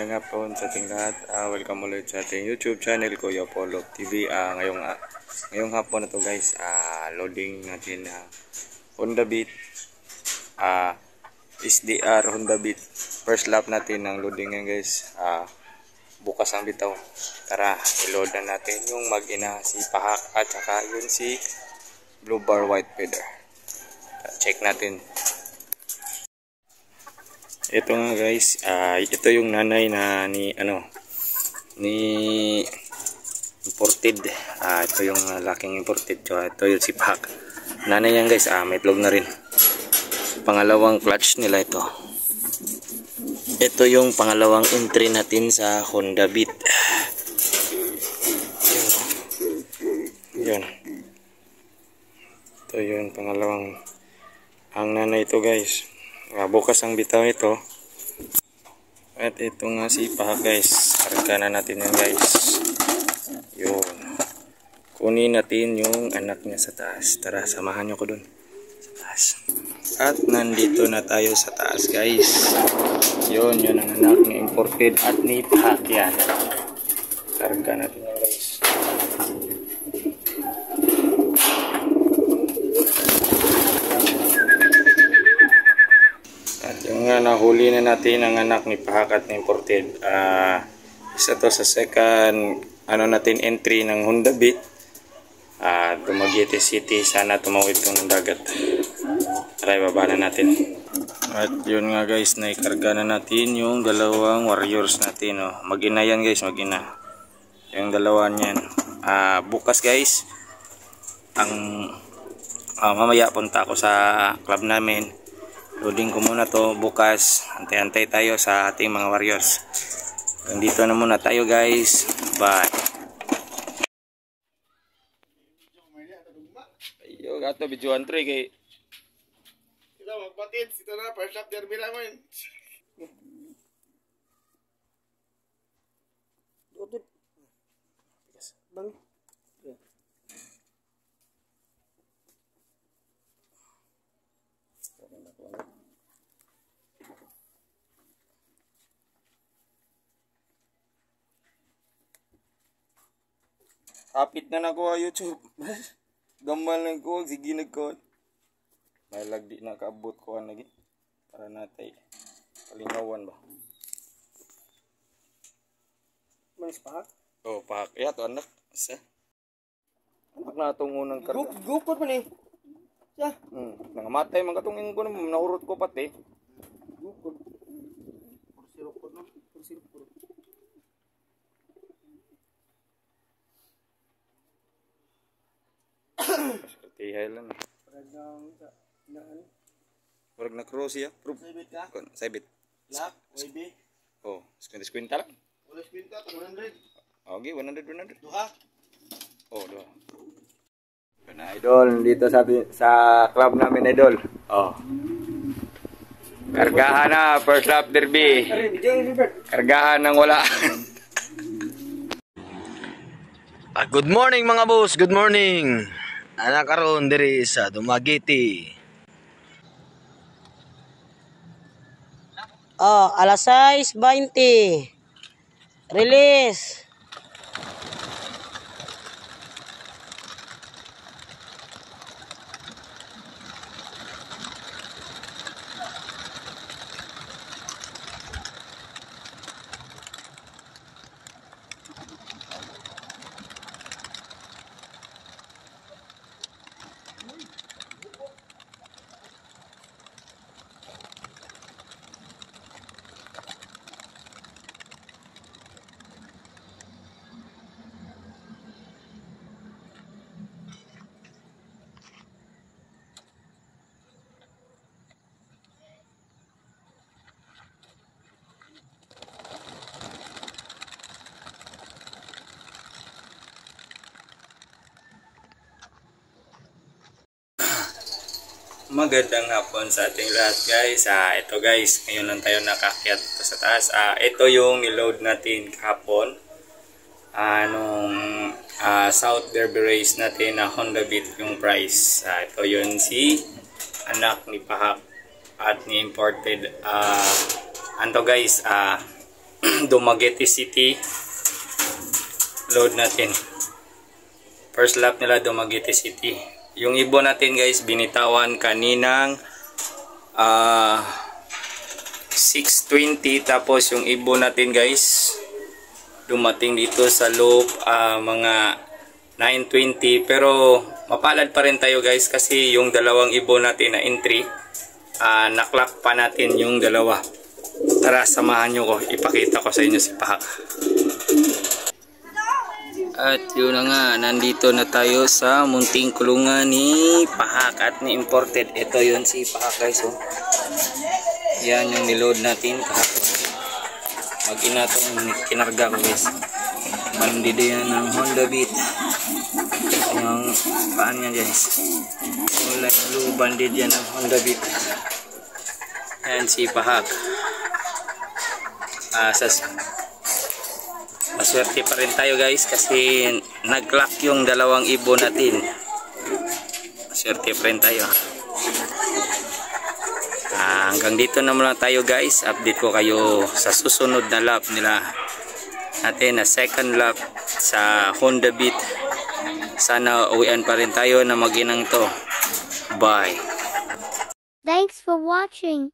magandang hapon sa ating lahat. Welcome ulit sa ating YouTube channel, Kuya Polo TV. Ngayong hapon na to guys, loading natin Honda Beat, SDR Honda Beat. First lap natin ng loading ngayon guys. Bukas ang bitaw. Tara, i-load na natin yung mag-ina, si Pahak at saka yun si Blue Bar White Feather. Check natin. Ito nga guys, ito yung nanay na ni imported. Ito yung laking imported. So, ito yung si Pahak. Nanay yan guys, may itlog na rin. Pangalawang clutch nila ito. Ito yung pangalawang entry natin sa Honda Beat. Yun. Ito yung pangalawang. Ang nanay ito guys. Bukas ang bitaw ito. At ito nga si Pahak guys. Karga na natin yan guys. Yun. Kunin natin yung anak niya sa taas. Tara, samahan nyo ko dun. Sa taas. At nandito na tayo sa taas guys. Yun ang anak ni imported at ni Pahak yan. Karga natin yan guys. Nahuli na natin ang anak ni Pahak at ni imported. Isa to sa second natin entry ng Honda Beat. Dumaguete City, sana tumawid ito ng dagat. Tara, ibaba na natin. At yun nga guys, naikarga na natin yung dalawang warriors natin. Mag-ina yan guys, mag-ina. Yung dalawa niyan. Bukas guys, mamaya punta ako sa club namin. Loading ko muna to bukas. Antay-antay tayo sa ating mga warriors. Dito na muna tayo guys. Bye. Ayo, gato bijuan 3 kay. Kita magpatid, ito na first lap derby namin. Dudut. Bang. Kapit na nako YouTube. Gamal na ko, sige nagkon. May lagdi na kaabot ko lagi. Para natay kalingawan ba. Manis Pahak? Oh, Pahak. To anak. Sa. Anak na itong unang karga. Gupot man eh. Siya. Nangamatay man katong ko na naurot ko pati. Gupot. Pursirupot no? Pursirupot. Tihay lang. Parang na-cross siya. Saibit ka? Saibit. Lap, YB. Oh, 50 lang. Wala spinta, 100. Okay, 100. Duha? Oh, duha. Na idol, dito sa club namin idol. Oh. Kargahan na, first lap derby. Kargahan ng wala. Good morning mga boss, good morning. Anak karon diri sa Dumaguete. Alas 6:20. Release. Magandang hapon sa ating lahat guys. Ito guys, ngayon lang tayo nakakyat sa taas. Ito yung niload natin kahapon. Nung South Derby race natin na Honda Beat yung price. Ito yun si anak ni Pahak at ni imported. Anto guys, Dumaguete City. Load natin. First lap nila Dumaguete City. Yung ibon natin guys, binitawan kaninang 6:20. Tapos yung ibon natin guys, dumating dito sa loop mga 9:20. Pero mapalad pa rin tayo guys kasi yung dalawang ibon natin na entry, naklock pa natin yung dalawa. Tara, samahan nyo ko. Ipakita ko sa inyo si Pahak. At yun na nga, nandito na tayo sa munting kulungan ni Pahak at ni imported. Ito yun si Pahak guys. Oh. Yan yung niload natin kahapon. Mag-ina itong kinarga ko guys. Bandid yan ng Honda Beat. Yung paan niya guys. Wala yung blue bandid yan ng Honda Beat. Yan si Pahak. Maswerte pa rin tayo guys kasi nag-lock yung dalawang ibon natin. Maswerte pa rin tayo. Hanggang dito na muna tayo guys. Update ko kayo sa susunod na lap nila natin, na second lap sa Honda Beat. Sana uwian pa rin tayo na mag-inang to. Bye. Thanks for watching.